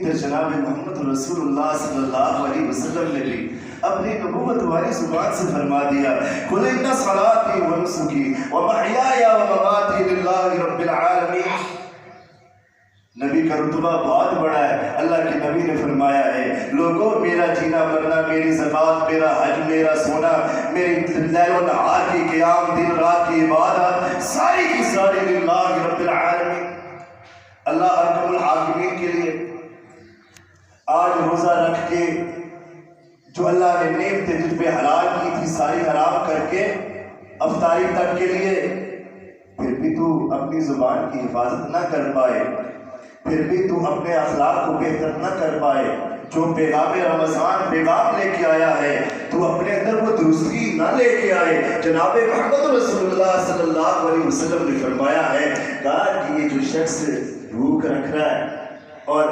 جناب محمد رسول اللہ صلی اللہ علیہ وسلم نے بھی اپنی نبوت والی زبان سے فرما دیا قل ان صلاتی و نسکی و محیای و مماتی للہ رب العالمین۔ نبی کا رتبہ بہت بڑا ہے۔ اللہ کے نبی نے فرمایا ہے لوگوں میرا جینا مرنا، میری زکوٰۃ، میرا حج، میرا سونا، میری لیل و نہار کی قیام، دن رات کی عبادت، ساری کی ساری للہ رب العالمین، اللہ ارحم الحاکمین کے لیے۔ آج روزہ رکھ کے جو اللہ نے نعمتیں تجھ پہ حلال کی تھی ساری حرام کر کے افطاری تک کے لیے، پھر بھی تو اپنی زبان کی حفاظت نہ کر پائے، پھر بھی تو اپنے اخلاق کو بہتر نہ کر پائے۔ جو پیغام رمضان پیغام لے کے آیا ہے تو اپنے اندر وہ درستی نہ لے کے آئے۔ جناب محمد رسول اللہ صلی اللہ علیہ وسلم نے فرمایا ہے کہا کہ یہ جو شخص بھوک رکھ رہا ہے اور